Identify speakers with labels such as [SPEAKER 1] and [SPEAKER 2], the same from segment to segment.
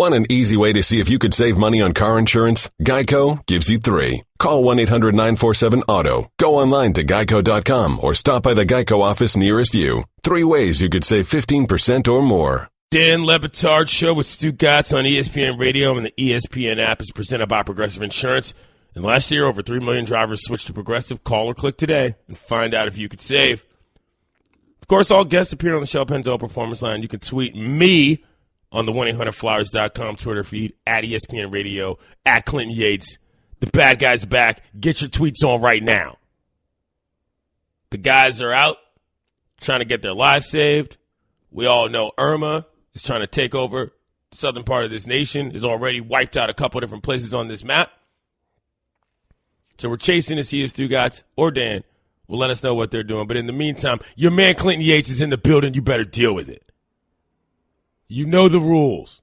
[SPEAKER 1] Want an easy way to see if you could save money on car insurance? Geico gives you 3. Call 1-800-947-AUTO. Go online to geico.com or stop by the Geico office nearest you. 3 ways you could save 15% or more.
[SPEAKER 2] Dan Le Batard Show with Stugotz on ESPN Radio and the ESPN app is presented by Progressive Insurance. And last year, over 3 million drivers switched to Progressive. Call or click today and find out if you could save. Of course, all guests appear on the Shell Penzo Performance Line. You can tweet me on the 1-800-Flowers.com Twitter feed, at ESPN Radio, at Clinton Yates. The bad guys are back. Get your tweets on right now. The guys are out trying to get their lives saved. We all know Irma is trying to take over the southern part of this nation, has already wiped out a couple different places on this map. So we're chasing to see if Stugotz or Dan will let us know what they're doing. But in the meantime, your man Clinton Yates is in the building. You better deal with it. You know the rules.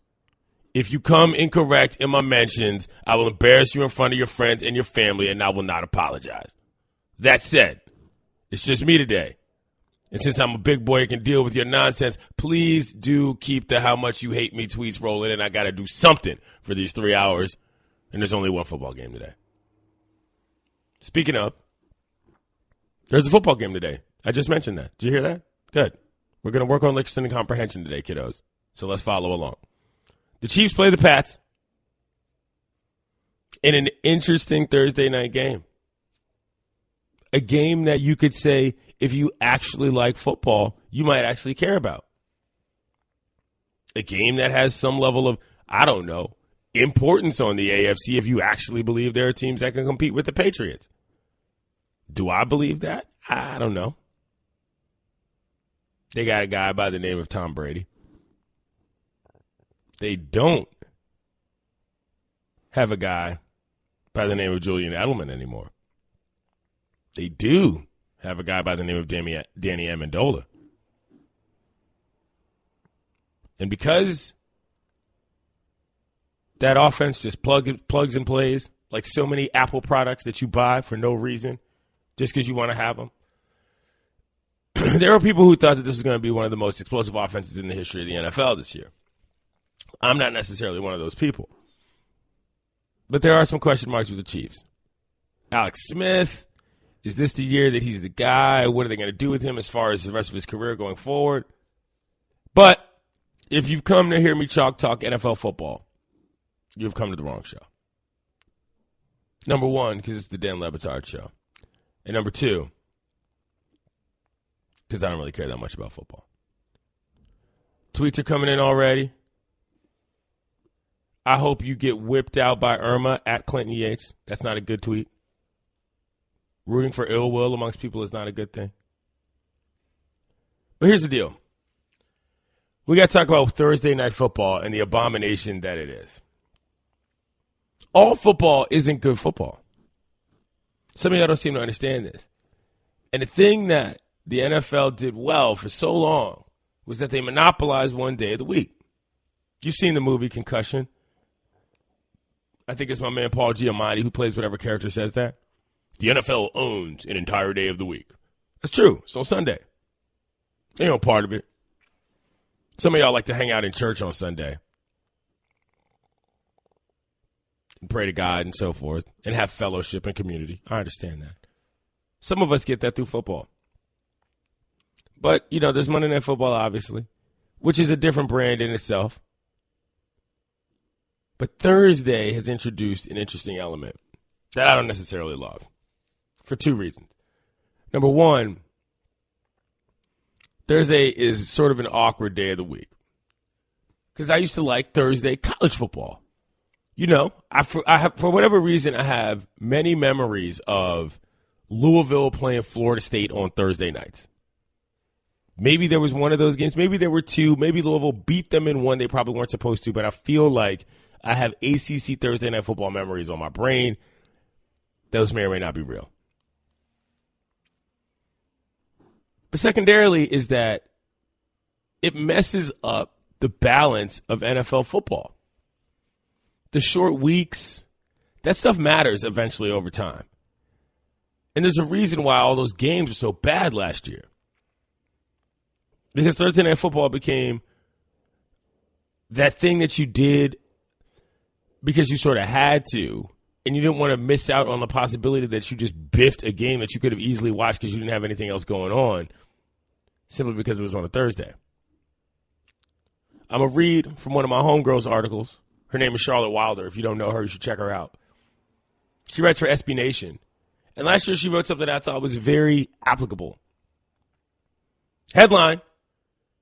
[SPEAKER 2] If you come incorrect in my mentions, I will embarrass you in front of your friends and your family, and I will not apologize. That said, it's just me today. And since I'm a big boy and can deal with your nonsense, please do keep the how much you hate me tweets rolling, and I got to do something for these 3 hours, and there's only one football game today. Speaking of, there's a football game today. I just mentioned that. Did you hear that? Good. We're going to work on listening comprehension today, kiddos. So let's follow along. The Chiefs play the Pats in an interesting Thursday night game. A game that you could say, if you actually like football, you might actually care about. A game that has some level of, I don't know, importance on the AFC if you actually believe there are teams that can compete with the Patriots. Do I believe that? I don't know. They got a guy by the name of Tom Brady. They don't have a guy by the name of Julian Edelman anymore. They do have a guy by the name of Danny Amendola. And because that offense just plugs and plays like so many Apple products that you buy for no reason, just because you want to have them, there are people who thought that this was going to be one of the most explosive offenses in the history of the NFL this year. I'm not necessarily one of those people. But there are some question marks with the Chiefs. Alex Smith, is this the year that he's the guy? What are they going to do with him as far as the rest of his career going forward? But if you've come to hear me chalk talk NFL football, you've come to the wrong show. Number one, because it's the Dan Le Batard show. And number two, because I don't really care that much about football. Tweets are coming in already. I hope you get whipped out by Irma at Clinton Yates. That's not a good tweet. Rooting for ill will amongst people is not a good thing. But here's the deal. We got to talk about Thursday night football and the abomination that it is. All football isn't good football. Some of y'all don't seem to understand this. And the thing that the NFL did well for so long was that they monopolized one day of the week. You've seen the movie Concussion. I think it's my man Paul Giamatti who plays whatever character says that. The NFL owns an entire day of the week. That's true. It's on Sunday. They ain't no part of it. Some of y'all like to hang out in church on Sunday and pray to God and so forth and have fellowship and community. I understand that. Some of us get that through football. But, you know, there's Monday Night Football, obviously, which is a different brand in itself. But Thursday has introduced an interesting element that I don't necessarily love for two reasons. Number one, Thursday is sort of an awkward day of the week because I used to like Thursday college football. You know, for whatever reason, I have many memories of Louisville playing Florida State on Thursday nights. Maybe there was one of those games. Maybe there were two. Maybe Louisville beat them in one they probably weren't supposed to, but I feel like I have ACC Thursday Night Football memories on my brain. Those may or may not be real. But secondarily is that it messes up the balance of NFL football. The short weeks, that stuff matters eventually over time. And there's a reason why all those games were so bad last year. Because Thursday Night Football became that thing that you did because you sort of had to, and you didn't want to miss out on the possibility that you just biffed a game that you could have easily watched because you didn't have anything else going on, simply because it was on a Thursday. I'm going to read from one of my homegirls' articles. Her name is Charlotte Wilder. If you don't know her, you should check her out. She writes for SB Nation. And last year she wrote something that I thought was very applicable. Headline,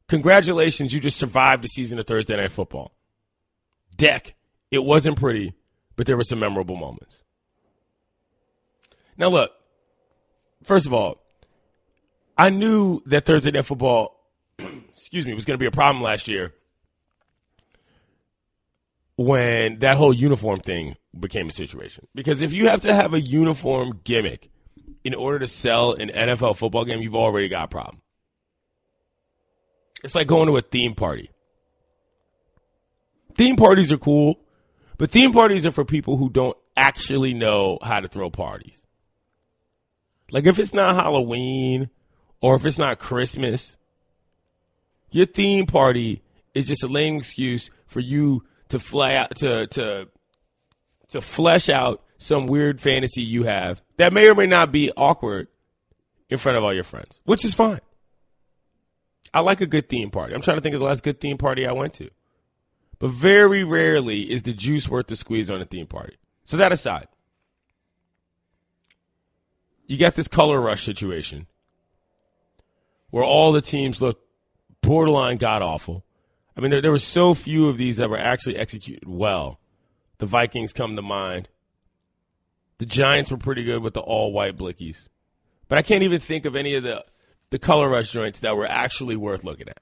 [SPEAKER 2] congratulations, you just survived a season of Thursday Night Football. Deck, it wasn't pretty, but there were some memorable moments. Now look, first of all, I knew that Thursday Night Football, was going to be a problem last year when that whole uniform thing became a situation. Because if you have to have a uniform gimmick in order to sell an NFL football game, you've already got a problem. It's like going to a theme party. Theme parties are cool, but theme parties are for people who don't actually know how to throw parties. Like if it's not Halloween or if it's not Christmas, your theme party is just a lame excuse for you to fly out to flesh out some weird fantasy you have that may or may not be awkward in front of all your friends, which is fine. I like a good theme party. I'm trying to think of the last good theme party I went to. But very rarely is the juice worth the squeeze on a theme party. So that aside, you got this color rush situation where all the teams look borderline god-awful. I mean, there were so few of these that were actually executed well. The Vikings come to mind. The Giants were pretty good with the all-white blickies. But I can't even think of any of the color rush joints that were actually worth looking at.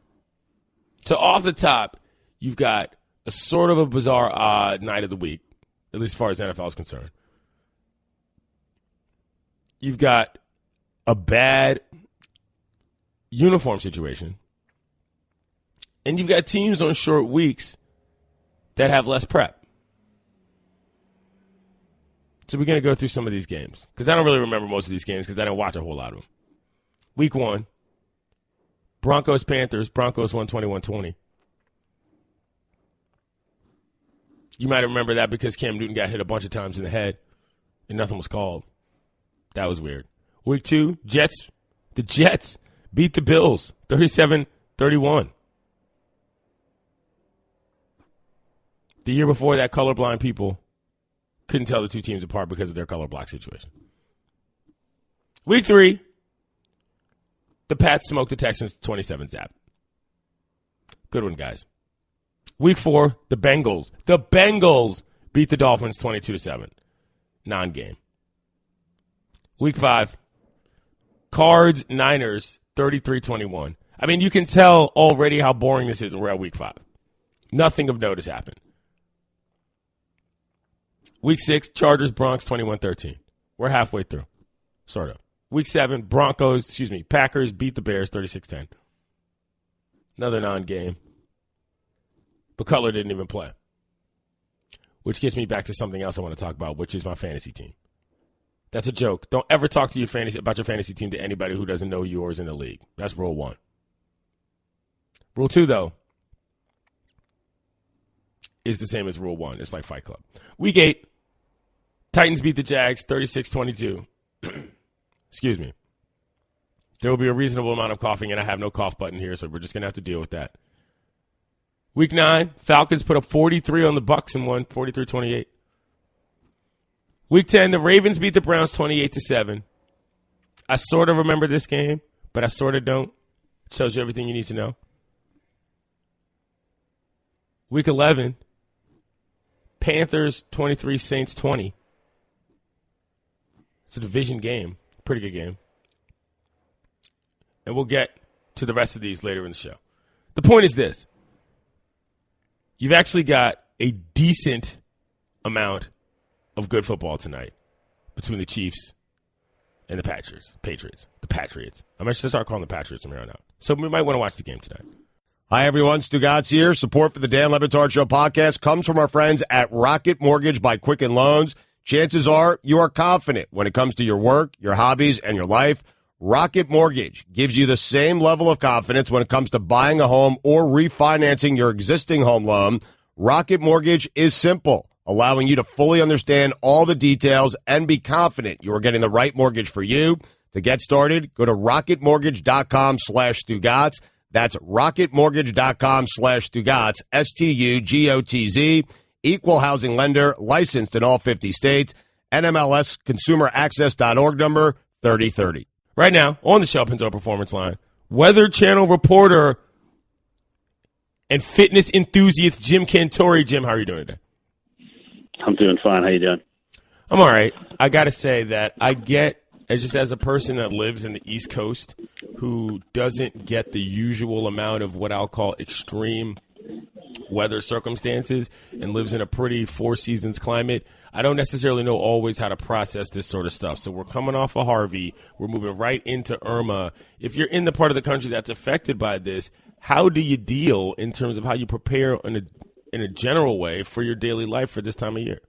[SPEAKER 2] So off the top, you've got a sort of a bizarre odd night of the week, at least as far as NFL is concerned. You've got a bad uniform situation. And you've got teams on short weeks that have less prep. So we're going to go through some of these games. Because I don't really remember most of these games because I didn't watch a whole lot of them. Week 1, Broncos-Panthers. Broncos won 21-20. You might remember that because Cam Newton got hit a bunch of times in the head and nothing was called. That was weird. Week 2, Jets. The Jets beat the Bills 37-31. The year before that, colorblind people couldn't tell the two teams apart because of their color block situation. Week 3, the Pats smoked the Texans 27-0. Good one, guys. Week 4, the Bengals. The Bengals beat the Dolphins 22-7. Non-game. Week 5, Cards, Niners 33-21. I mean, you can tell already how boring this is. We're at week 5. Nothing of note has happened. Week 6, Chargers, Bronx 21-13. We're halfway through. Sort of. Week 7, Packers beat the Bears 36-10. Another non-game. But Cutler didn't even play. Which gets me back to something else I want to talk about, which is my fantasy team. That's a joke. Don't ever talk to about your fantasy team to anybody who doesn't know yours in the league. That's rule 1. Rule 2, though, is the same as rule 1. It's like Fight Club. Week 8, Titans beat the Jags 36-22. Excuse me. There will be a reasonable amount of coughing, and I have no cough button here, so we're just going to have to deal with that. Week 9, Falcons put up 43 on the Bucs and won 43-28. Week 10, the Ravens beat the Browns 28-7. I sort of remember this game, but I sort of don't. It shows you everything you need to know. Week 11, Panthers 23, Saints 20. It's a division game. Pretty good game. And we'll get to the rest of these later in the show. The point is this. You've actually got a decent amount of good football tonight between the Chiefs and the Patriots. The Patriots. I'm going to start calling the Patriots from here on out. So we might want to watch the game tonight.
[SPEAKER 3] Hi, everyone. Stugotz here. Support for the Dan Le Batard Show podcast comes from our friends at Rocket Mortgage by Quicken Loans. Chances are you are confident when it comes to your work, your hobbies, and your life. Rocket Mortgage gives you the same level of confidence when it comes to buying a home or refinancing your existing home loan. Rocket Mortgage is simple. allowing you to fully understand all the details and be confident you are getting the right mortgage for you. To get started, go to rocketmortgage.com/Stugotz. That's rocketmortgage.com/Stugotz, Stugotz, equal housing lender, licensed in all 50 states, NMLS consumeraccess.org number 3030.
[SPEAKER 2] Right now, on the Shell Pinto Performance Line, Weather Channel reporter and fitness enthusiast Jim Cantore. Jim, how are you doing today?
[SPEAKER 4] I'm doing fine. How you doing?
[SPEAKER 2] I'm all right. I got to say that I get, as a person that lives in the East Coast who doesn't get the usual amount of what I'll call extreme weather circumstances and lives in a pretty four seasons climate, I don't necessarily know always how to process this sort of stuff. So we're coming off of Harvey. We're moving right into Irma. If you're in the part of the country that's affected by this, how do you deal in terms of how you prepare in a general way for your daily life for this time of year?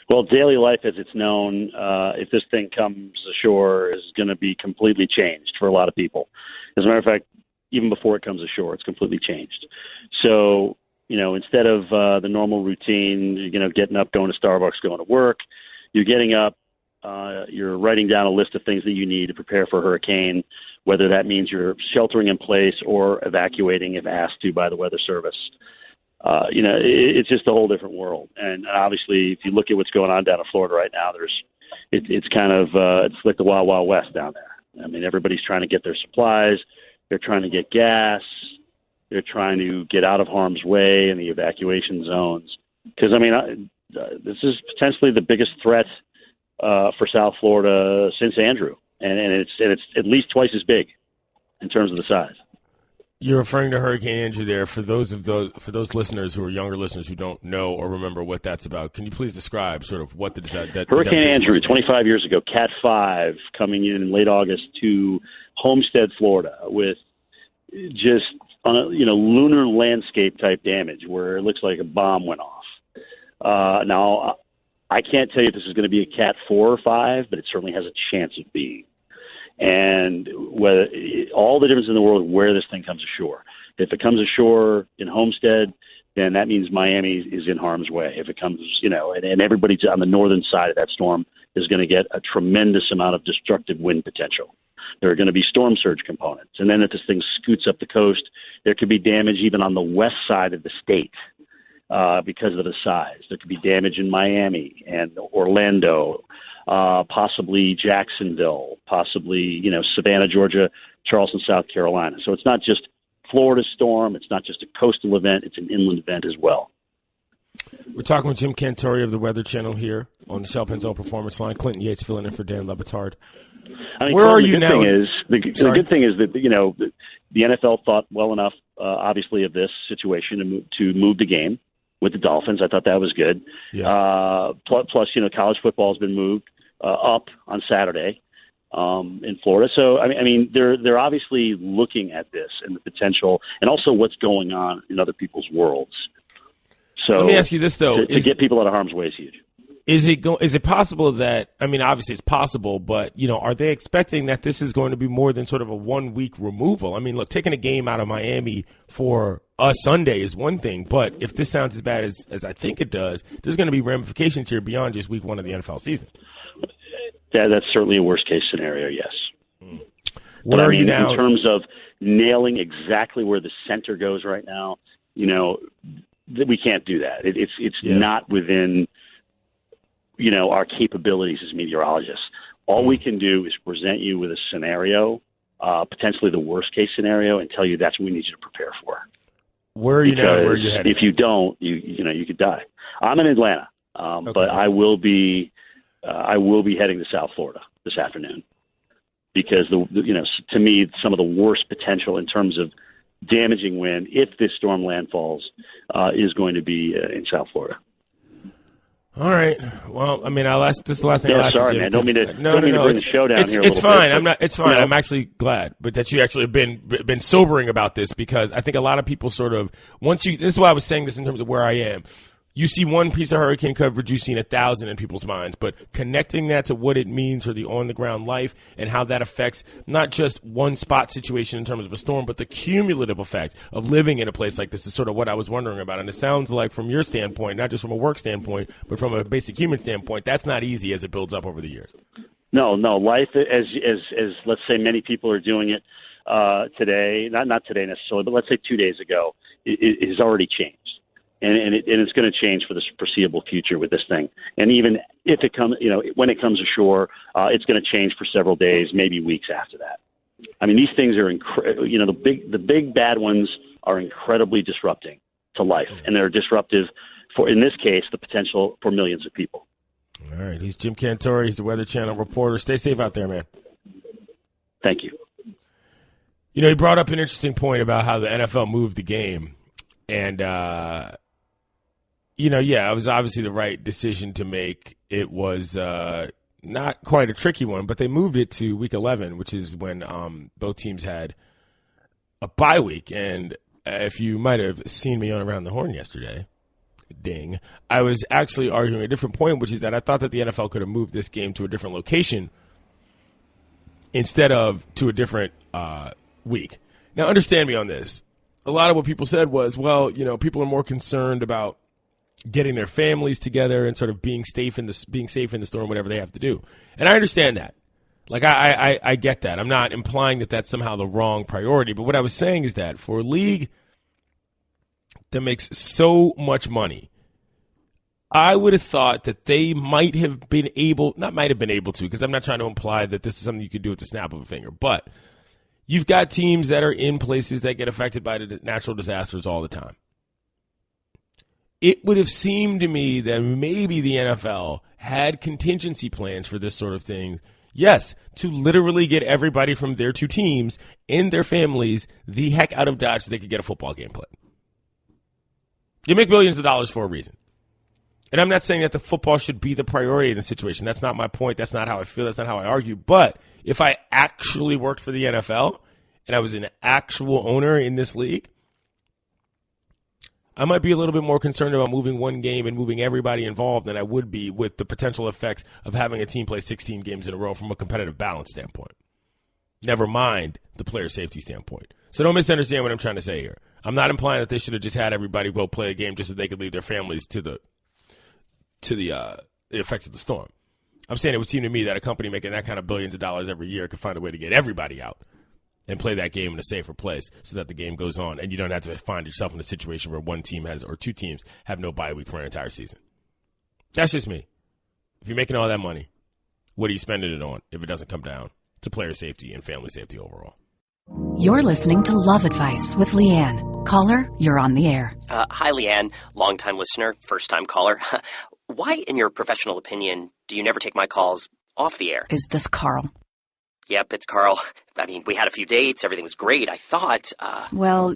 [SPEAKER 4] Well, daily life as it's known, if this thing comes ashore, is going to be completely changed for a lot of people. As a matter of fact, even before it comes ashore, it's completely changed. So, instead of the normal routine, getting up, going to Starbucks, going to work, you're getting up, you're writing down a list of things that you need to prepare for a hurricane, whether that means you're sheltering in place or evacuating if asked to by the Weather Service. It's just a whole different world. And obviously, if you look at what's going on down in Florida right now, it's kind of it's like the Wild Wild West down there. I mean, everybody's trying to get their supplies. They're trying to get gas. They're trying to get out of harm's way in the evacuation zones. Because, this is potentially the biggest threat for South Florida since Andrew. And it's at least twice as big in terms of the size.
[SPEAKER 2] You're referring to Hurricane Andrew there. For those listeners who are younger listeners who don't know or remember what that's about, can you please describe sort of what
[SPEAKER 4] Hurricane Andrew, 25 years ago, Cat 5, coming in late August to Homestead, Florida, with just lunar landscape type damage where it looks like a bomb went off. Now, I can't tell you if this is going to be a Cat 4 or 5, but it certainly has a chance of being. And whether all the difference in the world where this thing comes ashore. If it comes ashore in Homestead, then that means Miami is in harm's way. If it comes, and everybody on the northern side of that storm is going to get a tremendous amount of destructive wind potential. There are going to be storm surge components. And then if this thing scoots up the coast, there could be damage even on the west side of the state because of the size. There could be damage in Miami and Orlando, possibly Jacksonville, possibly, Savannah, Georgia, Charleston, South Carolina. So it's not just Florida storm. It's not just a coastal event. It's an inland event as well.
[SPEAKER 2] We're talking with Jim Cantore of the Weather Channel here on the Shell Pinto Performance Line. Clinton Yates filling in for Dan Batard. Where are you now?
[SPEAKER 4] The good thing is that, the NFL thought well enough, obviously, of this situation to move the game with the Dolphins. I thought that was good.
[SPEAKER 2] Yeah.
[SPEAKER 4] Plus, college football has been moved up on Saturday in Florida. So, they're obviously looking at this and the potential and also what's going on in other people's worlds. So
[SPEAKER 2] let me ask you this, though.
[SPEAKER 4] To get people out of harm's way is huge.
[SPEAKER 2] Is it possible that, obviously it's possible, but, are they expecting that this is going to be more than sort of a 1 week removal? Look, taking a game out of Miami for a Sunday is one thing, but if this sounds as bad as I think it does, there's going to be ramifications here beyond just week 1 of the NFL season.
[SPEAKER 4] That's certainly a worst case scenario, yes.
[SPEAKER 2] Where are you now?
[SPEAKER 4] In terms of nailing exactly where the center goes right now, we can't do that. It's not within our capabilities as meteorologists. All we can do is present you with a scenario, potentially the worst case scenario, and tell you that's what we need you to prepare for.
[SPEAKER 2] Where are you now? Where are you heading?
[SPEAKER 4] If you don't, you could die. I'm in Atlanta, but I will be heading to South Florida this afternoon because to me, some of the worst potential in terms of damaging wind, if this storm landfalls, is going to be in South Florida.
[SPEAKER 2] All right. Well, this is the last thing I'll ask you,
[SPEAKER 4] sorry,
[SPEAKER 2] Jim,
[SPEAKER 4] man. Don't mean to bring the show down here.
[SPEAKER 2] It's fine. It's fine.
[SPEAKER 4] No.
[SPEAKER 2] I'm actually glad, but that you actually have been sobering about this because I think a lot of people sort of this is why I was saying this in terms of where I am. you see one piece of hurricane coverage, you've seen 1,000 in people's minds. But connecting that to what it means for the on-the-ground life and how that affects not just one spot situation in terms of a storm, but the cumulative effect of living in a place like this is sort of what I was wondering about. And it sounds like from your standpoint, not just from a work standpoint, but from a basic human standpoint, that's not easy as it builds up over the years.
[SPEAKER 4] No. Life, as let's say many people are doing it today, not today necessarily, but let's say 2 days ago, it has already changed. And it's going to change for the foreseeable future with this thing. And even if it comes, when it comes ashore, it's going to change for several days, maybe weeks after that. I mean, these things are the big bad ones are incredibly disrupting to life, and they're disruptive for, in this case, the potential for millions of people.
[SPEAKER 2] All right, he's Jim Cantore. He's the Weather Channel reporter. Stay safe out there, man.
[SPEAKER 4] Thank you.
[SPEAKER 2] He brought up an interesting point about how the NFL moved the game, and it was obviously the right decision to make. It was not quite a tricky one, but they moved it to Week 11, which is when both teams had a bye week. And if you might have seen me on Around the Horn yesterday, ding, I was actually arguing a different point, which is that I thought that the NFL could have moved this game to a different location instead of to a different week. Now, understand me on this. A lot of what people said was, well, people are more concerned about getting their families together and sort of being safe in the storm, whatever they have to do. And I understand that. Like, I get that. I'm not implying that that's somehow the wrong priority. But what I was saying is that for a league that makes so much money, I would have thought that they might have been able, not might have been able to, because I'm not trying to imply that this is something you could do with the snap of a finger, but you've got teams that are in places that get affected by the natural disasters all the time. It would have seemed to me that maybe the NFL had contingency plans for this sort of thing. Yes, to literally get everybody from their two teams and their families the heck out of Dodge so they could get a football game played. You make millions of dollars for a reason. And I'm not saying that the football should be the priority in the situation. That's not my point. That's not how I feel. That's not how I argue. But if I actually worked for the NFL and I was an actual owner in this league, I might be a little bit more concerned about moving one game and moving everybody involved than I would be with the potential effects of having a team play 16 games in a row from a competitive balance standpoint. Never mind the player safety standpoint. So don't misunderstand what I'm trying to say here. I'm not implying that they should have just had everybody go play a game just so they could leave their families to the effects of the storm. I'm saying it would seem to me that a company making that kind of billions of dollars every year could find a way to get everybody out and play that game in a safer place so that the game goes on and you don't have to find yourself in a situation where one team has or two teams have no bye week for an entire season. That's just me. If you're making all that money, what are you spending it on if it doesn't come down to player safety and family safety overall?
[SPEAKER 5] You're listening to Love Advice with Leanne. Caller, you're on the air.
[SPEAKER 6] Hi, Leanne. Long-time listener, first-time caller. Why, in your professional opinion, do you never take my calls off the air?
[SPEAKER 5] Is this Carl?
[SPEAKER 6] Yep, it's Carl. I mean, we had a few dates. Everything was great. I thought,
[SPEAKER 5] Well,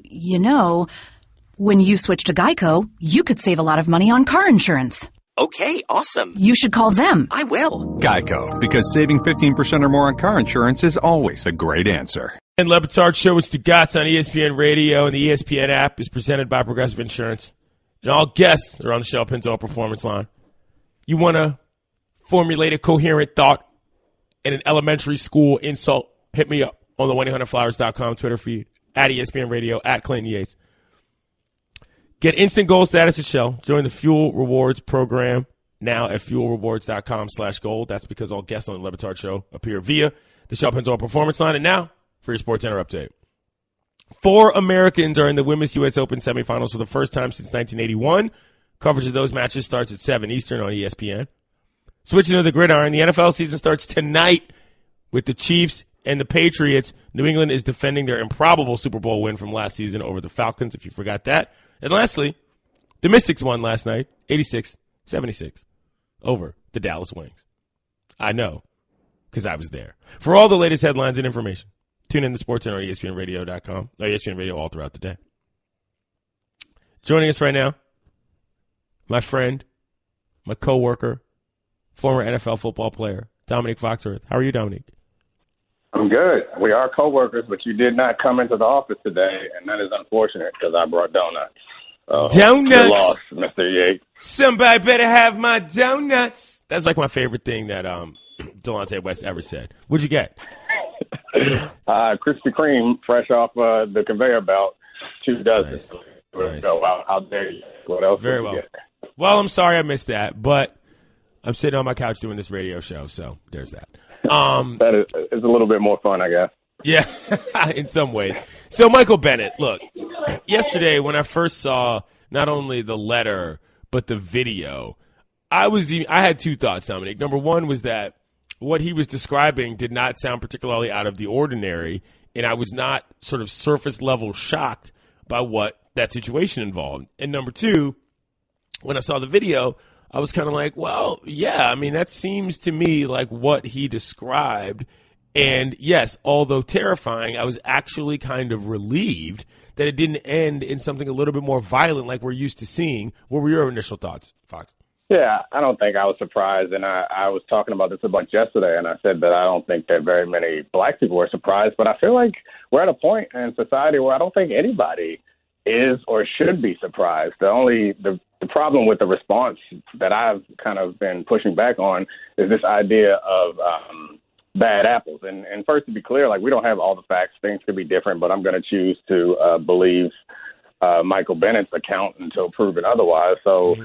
[SPEAKER 5] when you switch to Geico, you could save a lot of money on car insurance.
[SPEAKER 6] Okay, awesome.
[SPEAKER 5] You should call them.
[SPEAKER 6] I will.
[SPEAKER 7] Geico, because saving 15% or more on car insurance is always a great answer.
[SPEAKER 2] And Batard show with Stugotz on ESPN Radio, and the ESPN app is presented by Progressive Insurance. And all guests are on the Shell Pinzone Performance Line. You want to formulate a coherent thought and an elementary school insult? Hit me up on the 1-800-Flowers.com Twitter feed, at ESPN Radio, at Clayton Yates. Get instant gold status at Shell. Join the Fuel Rewards program now at fuelrewards.com/gold. That's because all guests on the Batard show appear via the Shell Pinzone Performance Line. And now for your Sports Center update. 4 Americans are in the Women's U.S. Open semifinals for the first time since 1981. Coverage of those matches starts at 7 Eastern on ESPN. Switching to the gridiron, the NFL season starts tonight with the Chiefs and the Patriots. New England is defending their improbable Super Bowl win from last season over the Falcons, if you forgot that. And lastly, the Mystics won last night, 86-76, over the Dallas Wings. I know, because I was there. For all the latest headlines and information, tune in to SportsCenter on ESPNRadio.com, or ESPN Radio all throughout the day. Joining us right now, my friend, my coworker, former NFL football player, Dominique Foxworth. How are you, Dominique?
[SPEAKER 8] I'm good. We are coworkers, but you did not come into the office today, and that is unfortunate because I brought donuts.
[SPEAKER 2] Donuts.
[SPEAKER 8] You're lost, Mr. Yates.
[SPEAKER 2] Somebody better have my donuts. That's like my favorite thing that Delonte West ever said. What'd you get?
[SPEAKER 8] Krispy Kreme, fresh off the conveyor belt, 2 dozen.
[SPEAKER 2] Nice.
[SPEAKER 8] So how dare you? What else?
[SPEAKER 2] Very well. Well, I'm sorry I missed that, but I'm sitting on my couch doing this radio show, so there's that.
[SPEAKER 8] That is a little bit more fun, I guess.
[SPEAKER 2] Yeah, in some ways. So, Michael Bennett, look, yesterday when I first saw not only the letter but the video, I had 2 thoughts, Dominic. Number one was that what he was describing did not sound particularly out of the ordinary, and I was not sort of surface level shocked by what that situation involved. And number two, when I saw the video, I was kind of like, well, yeah, I mean, that seems to me like what he described. And yes, although terrifying, I was actually kind of relieved that it didn't end in something a little bit more violent like we're used to seeing. What were your initial thoughts, Fox?
[SPEAKER 8] Yeah, I don't think I was surprised, and I was talking about this a bunch yesterday, and I said that I don't think that very many black people were surprised, but I feel like we're at a point in society where I don't think anybody is or should be surprised. The problem with the response that I've kind of been pushing back on is this idea of bad apples. And first, to be clear, like, we don't have all the facts. Things could be different, but I'm going to choose to believe Michael Bennett's account until proven otherwise. So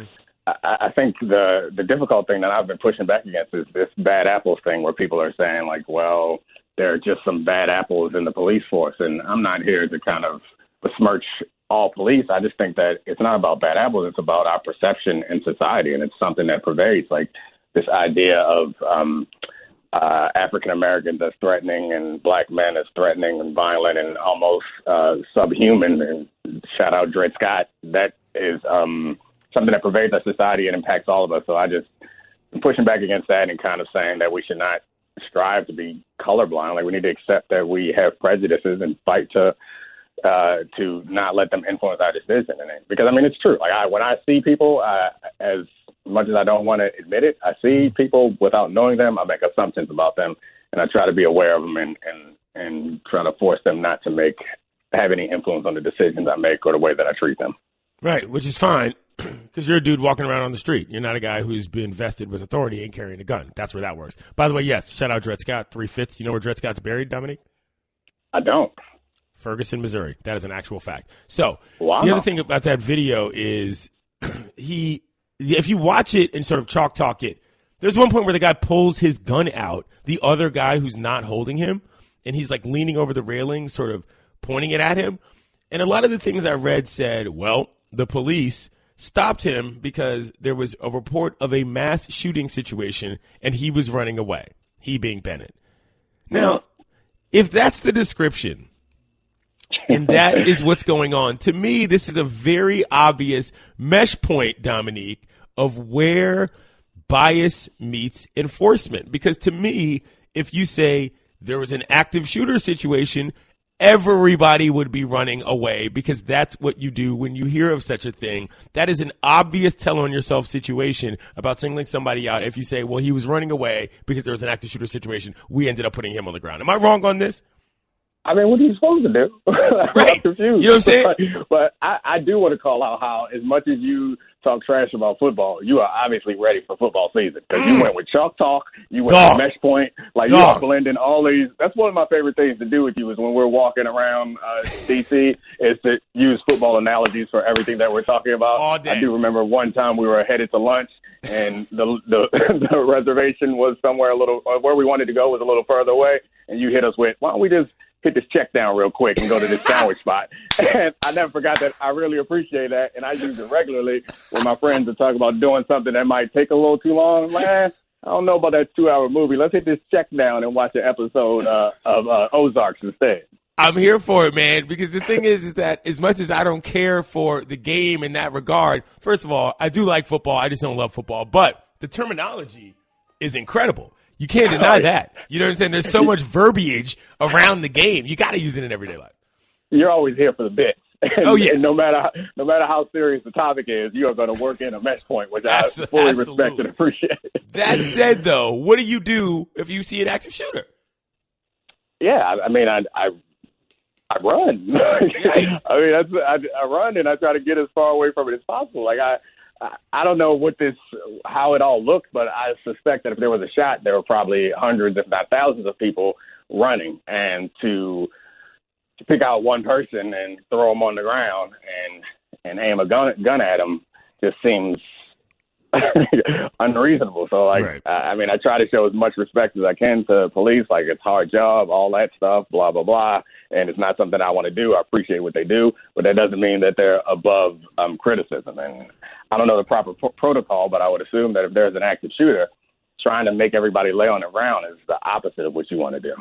[SPEAKER 8] I think the difficult thing that I've been pushing back against is this bad apples thing where people are saying, like, well, there are just some bad apples in the police force. And I'm not here to kind of besmirch all police. I just think that it's not about bad apples. It's about our perception in society, and it's something that pervades, like this idea of African Americans as threatening and black men as threatening and violent and almost subhuman. And shout out Dred Scott. That is something that pervades our society and impacts all of us. So I'm pushing back against that and kind of saying that we should not strive to be colorblind. Like, we need to accept that we have prejudices and fight to not let them influence our decision. Because, I mean, it's true. Like, when I see people, as much as I don't want to admit it, I see people without knowing them. I make assumptions about them, and I try to be aware of them and try to force them not to have any influence on the decisions I make or the way that I treat them.
[SPEAKER 2] Right, which is fine, because you're a dude walking around on the street. You're not a guy who's been vested with authority and carrying a gun. That's where that works. By the way, yes, shout out Dred Scott, 3 Fifths. You know where Dred Scott's buried, Dominique?
[SPEAKER 8] I don't.
[SPEAKER 2] Ferguson, Missouri. That is an actual fact. So
[SPEAKER 8] wow.
[SPEAKER 2] The other thing about that video is if you watch it and sort of chalk talk it, there's one point where the guy pulls his gun out, the other guy who's not holding him, and he's like leaning over the railing, sort of pointing it at him. And a lot of the things I read said, well, the police stopped him because there was a report of a mass shooting situation and he was running away, he being Bennett. Now, if that's the description, and that is what's going on, to me, this is a very obvious mesh point, Dominique, of where bias meets enforcement. Because to me, if you say there was an active shooter situation, everybody would be running away, because that's what you do when you hear of such a thing. That is an obvious tell on yourself situation about singling somebody out. If you say, well, he was running away because there was an active shooter situation, we ended up putting him on the ground. Am I wrong on this?
[SPEAKER 8] I mean, what are you supposed to do?
[SPEAKER 2] Right.
[SPEAKER 8] I'm confused.
[SPEAKER 2] You know what I'm saying?
[SPEAKER 8] But I do want to call out how, as much as you talk trash about football, you are obviously ready for football season, because you went with chalk talk, you went with mesh point, like you are blending all these. That's one of my favorite things to do with you, is when we're walking around D.C., is to use football analogies for everything that we're talking about.
[SPEAKER 2] All day.
[SPEAKER 8] I do remember one time we were headed to lunch, and the reservation was somewhere where we wanted to go was a little further away, and you hit us with, why don't we just hit this check down real quick and go to this sandwich spot. And I never forgot that. I really appreciate that. And I use it regularly when my friends are talking about doing something that might take a little too long. Man, I don't know about that 2-hour movie. Let's hit this check down and watch an episode of Ozarks instead.
[SPEAKER 2] I'm here for it, man, because the thing is that as much as I don't care for the game in that regard, first of all, I do like football. I just don't love football. But the terminology is incredible. You can't deny that. You know what I'm saying? There's so much verbiage around the game. You got to use it in everyday life.
[SPEAKER 8] You're always here for the bits. And,
[SPEAKER 2] oh, yeah.
[SPEAKER 8] And no matter how serious the topic is, you are going to work in a mesh point, which I fully respect and appreciate.
[SPEAKER 2] That said, though, what do you do if you see an active shooter?
[SPEAKER 8] Yeah, I mean, I run. I mean, I run and I try to get as far away from it as possible. Like I don't know how it all looked, but I suspect that if there was a shot, there were probably hundreds, if not thousands, of people running. And to pick out one person and throw him on the ground and aim a gun at him just seems unreasonable. So, like, right. I mean, I try to show as much respect as I can to police. Like, it's a hard job, all that stuff, blah, blah, blah. And it's not something I want to do. I appreciate what they do, but that doesn't mean that they're above criticism. And I don't know the proper protocol, but I would assume that if there's an active shooter, trying to make everybody lay on the ground is the opposite of what you want to do.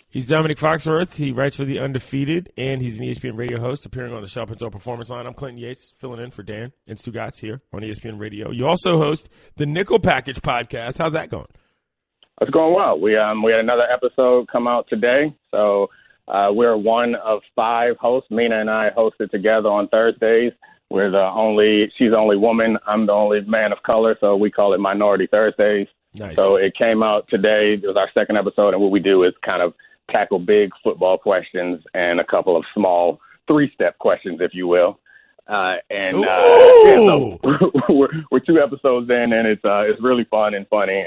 [SPEAKER 2] He's Dominic Foxworth. He writes for The Undefeated, and he's an ESPN radio host appearing on the Sharp and Zone Performance Line. I'm Clinton Yates, filling in for Dan and Stugotz here on ESPN Radio. You also host the Nickel Package podcast. How's that going?
[SPEAKER 8] It's going well. We had another episode come out today, so we're one of 5 hosts. Mina and I hosted together on Thursdays. She's the only woman. I'm the only man of color, so we call it Minority Thursdays.
[SPEAKER 2] Nice.
[SPEAKER 8] So it came out today. It was our second episode, and what we do is kind of tackle big football questions and a couple of small 3-step questions, if you will. So we're 2 episodes in, and it's really fun and funny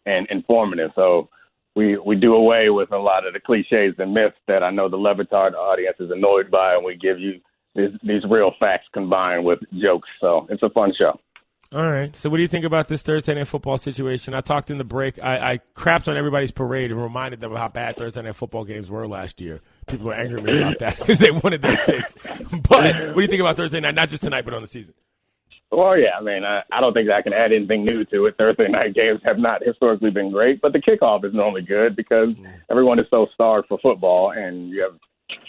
[SPEAKER 8] and informative. So we do away with a lot of the cliches and myths that I know the Batard audience is annoyed by, and we give you these real facts combined with jokes. So it's a fun show.
[SPEAKER 2] All right. So what do you think about this Thursday Night Football situation? I talked in the break. I crapped on everybody's parade and reminded them of how bad Thursday Night Football games were last year. People were angry at me about that because they wanted their fix. But what do you think about Thursday night, not just tonight, but on the season?
[SPEAKER 8] Well, yeah. I mean, I don't think I can add anything new to it. Thursday night games have not historically been great, but the kickoff is normally good because everyone is so starved for football, and you have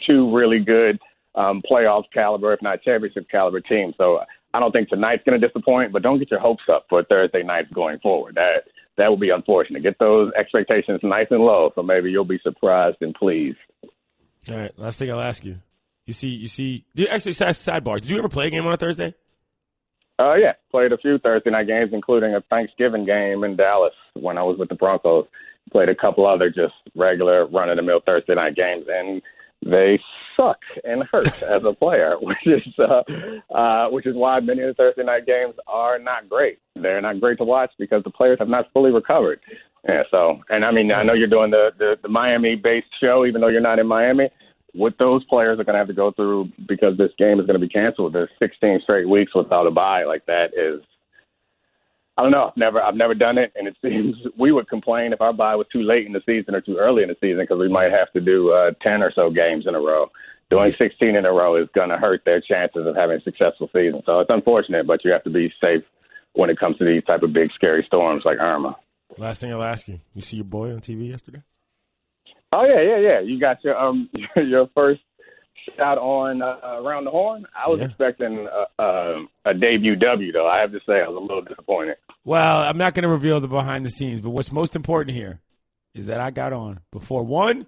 [SPEAKER 8] 2 really good playoff caliber, if not championship caliber teams. So I don't think tonight's going to disappoint, but don't get your hopes up for Thursday nights going forward. That would be unfortunate. Get those expectations nice and low, so maybe you'll be surprised and pleased.
[SPEAKER 2] All right, last thing I'll ask you. Actually, sidebar, did you ever play a game on a Thursday?
[SPEAKER 8] Yeah, played a few Thursday night games, including a Thanksgiving game in Dallas when I was with the Broncos. Played a couple other just regular run-of-the-mill Thursday night games, and they suck and hurt as a player, which is why many of the Thursday night games are not great. They're not great to watch because the players have not fully recovered. Yeah, I mean, I know you're doing the Miami-based show, even though you're not in Miami. What those players are going to have to go through because this game is going to be canceled. There's 16 straight weeks without a bye. Like, that is, I don't know. I've never done it, and it seems we would complain if our bye was too late in the season or too early in the season because we might have to do 10 or so games in a row. Doing 16 in a row is going to hurt their chances of having a successful season. So it's unfortunate, but you have to be safe when it comes to these type of big, scary storms like Irma.
[SPEAKER 2] Last thing I'll ask you. You see your boy on TV yesterday?
[SPEAKER 8] Oh, yeah. You got your first shot on Around the Horn. I was expecting a debut W, though. I have to say I was a little disappointed.
[SPEAKER 2] Well, I'm not going to reveal the behind the scenes, but what's most important here is that I got on before Stugotz.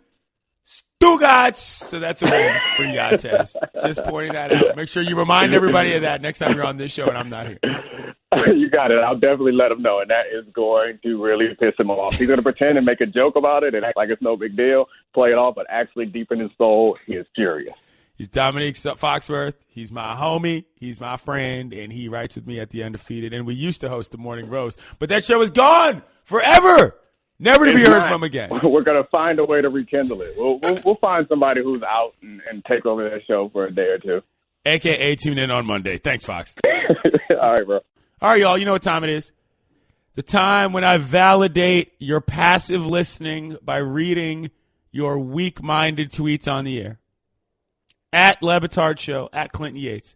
[SPEAKER 2] So that's a win for Yates. Just pointing that out. Make sure you remind everybody of that next time you're on this show and I'm not here.
[SPEAKER 8] You got it. I'll definitely let him know, and that is going to really piss him off. He's going to pretend and make a joke about it and act like it's no big deal, play it off, but actually deep in his soul, he is furious.
[SPEAKER 2] He's Dominic Foxworth. He's my homie. He's my friend, and he writes with me at The Undefeated. And we used to host the Morning Roast, but that show is gone forever, never to be heard from again.
[SPEAKER 8] We're going to find a way to rekindle it. We'll find somebody who's out and take over that show for a day or two.
[SPEAKER 2] AKA tune in on Monday. Thanks, Fox.
[SPEAKER 8] All right, bro.
[SPEAKER 2] All right, y'all, you know what time it is. The time when I validate your passive listening by reading your weak-minded tweets on the air. At Batard Show, at Clinton Yates.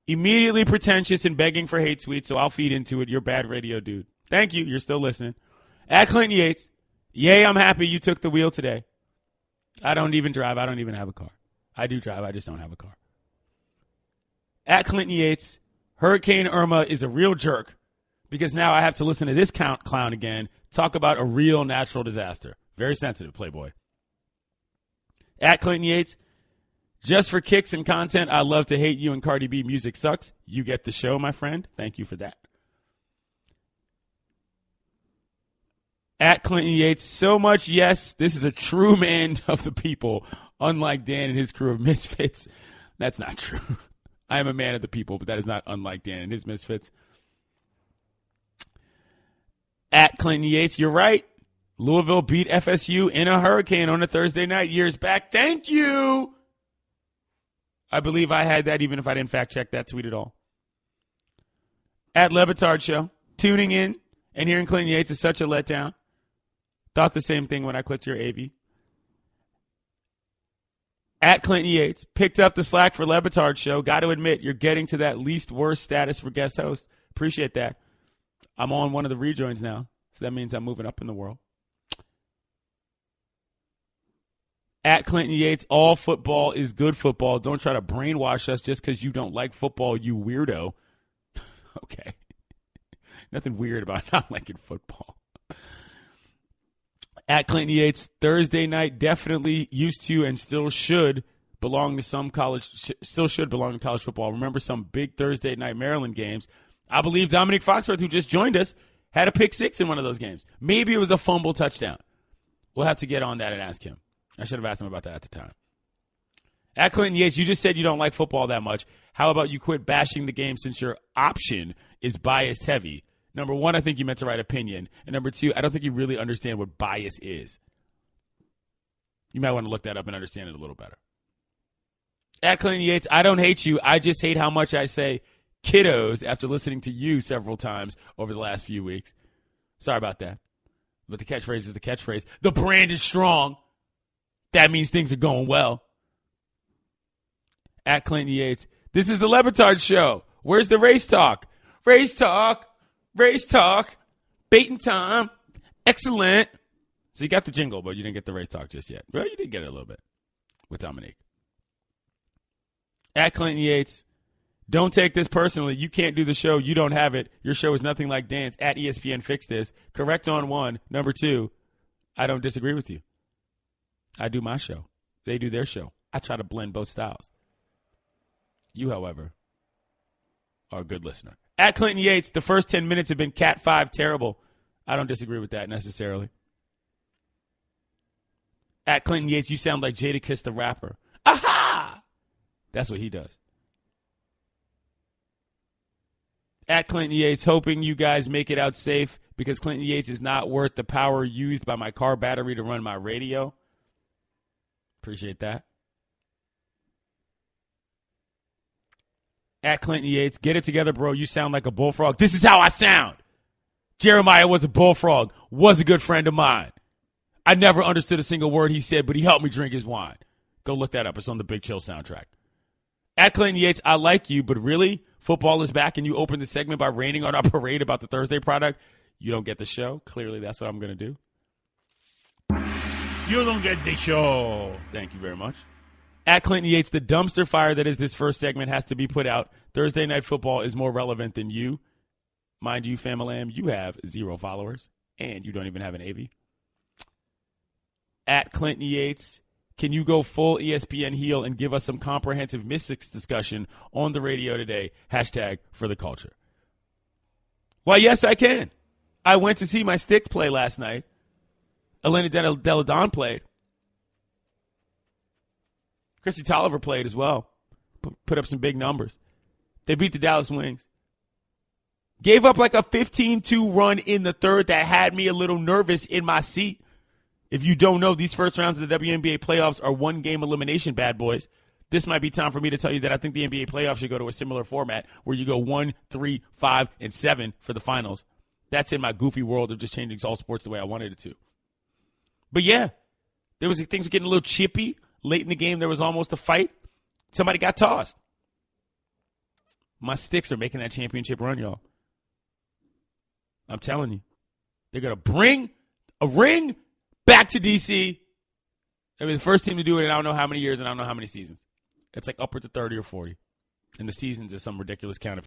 [SPEAKER 2] Immediately pretentious and begging for hate tweets, so I'll feed into it. You're bad radio, dude. Thank you. You're still listening. At Clinton Yates. Yay, I'm happy you took the wheel today. I don't even drive. I don't even have a car. I do drive. I just don't have a car. At Clinton Yates. Hurricane Irma is a real jerk because now I have to listen to this clown again talk about a real natural disaster. Very sensitive, Playboy. At Clinton Yates, just for kicks and content, I love to hate you and Cardi B. Music sucks. You get the show, my friend. Thank you for that. At Clinton Yates, so much yes, this is a true man of the people.
[SPEAKER 9] unlike Dan and his crew of misfits. That's not true. I am a man of the people, but that is not unlike Dan and his misfits. At Clinton Yates, you're right. Louisville beat FSU in a hurricane on a Thursday night years back. Thank you. I believe I had that even if I didn't fact check that tweet at all. At Le Batard Show, tuning in and hearing Clinton Yates is such a letdown. Thought the same thing when I clicked your AV. At Clinton Yates, picked up the slack for Le Batard Show. Got to admit, you're getting to that least worst status for guest host. Appreciate that. I'm on one of the rejoins now, so that means I'm moving up in the world. At Clinton Yates, all football is good football. Don't try to brainwash us just because you don't like football, you weirdo. Okay. Nothing weird about not liking football. At Clinton Yates, Thursday night definitely used to and still should belong to some college, still should belong to college football. Remember some big Thursday night Maryland games. I believe Dominique Foxworth, who just joined us, had a pick six in one of those games. Maybe it was a fumble touchdown. We'll have to get on that and ask him. I should have asked him about that at the time. At Clinton Yates, you just said you don't like football that much. How about you quit bashing the game since your option is biased heavy? Number one, I think you meant to write opinion. And number two, I don't think you really understand what bias is. You might want to look that up and understand it a little better. At Clinton Yates, I don't hate you. I just hate how much I say kiddos after listening to you several times over the last few weeks. Sorry about that. But the catchphrase is the catchphrase. The brand is strong. That means things are going well. At Clinton Yates, this is the Le Batard Show. Where's the race talk? Race talk. Race talk. Baiting time. Excellent. So you got the jingle, but you didn't get the race talk just yet. Well, you did get it a little bit with Dominique. At Clinton Yates, don't take this personally. You can't do the show. You don't have it. Your show is nothing like Dan's. At ESPN, fix this. Correct on one. Number two, I don't disagree with you. I do my show. They do their show. I try to blend both styles. You, however, are a good listener. At Clinton Yates, the first 10 minutes have been Cat 5 terrible. I don't disagree with that necessarily. At Clinton Yates, you sound like Jadakiss the rapper. Aha! That's what he does. At Clinton Yates, hoping you guys make it out safe because Clinton Yates is not worth the power used by my car battery to run my radio. Appreciate that. At Clinton Yates, get it together, bro. You sound like a bullfrog. This is how I sound. Jeremiah was a bullfrog, was a good friend of mine. I never understood a single word he said, but he helped me drink his wine. Go look that up. It's on the Big Chill soundtrack. At Clinton Yates, I like you, but really, football is back and you open the segment by raining on our parade about the Thursday product. You don't get the show. Clearly, that's what I'm going to do. You don't get the show. Thank you very much. At Clinton Yates, the dumpster fire that is this first segment has to be put out. Thursday Night Football is more relevant than you. Mind you, Famalam, you have 0 followers, and you don't even have an AV. At Clinton Yates, can you go full ESPN heel and give us some comprehensive Mystics discussion on the radio today? Hashtag for the culture. Why, yes, I can. I went to see my Sticks play last night. Elena Delle Donne played. Chrissy Tolliver played as well. Put up some big numbers. They beat the Dallas Wings. Gave up like a 15-2 run in the third that had me a little nervous in my seat. If you don't know, these first rounds of the WNBA playoffs are one-game elimination, bad boys. This might be time for me to tell you that I think the NBA playoffs should go to a similar format where you go 1, 3, 5, and 7 for the finals. That's in my goofy world of just changing all sports the way I wanted it to. But yeah, things were getting a little chippy. Late in the game, there was almost a fight. Somebody got tossed. My Sticks are making that championship run, y'all. I'm telling you. They're going to bring a ring back to D.C. I mean, the first team to do it in I don't know how many years and I don't know how many seasons. It's like upwards of 30 or 40. And the seasons is some ridiculous count of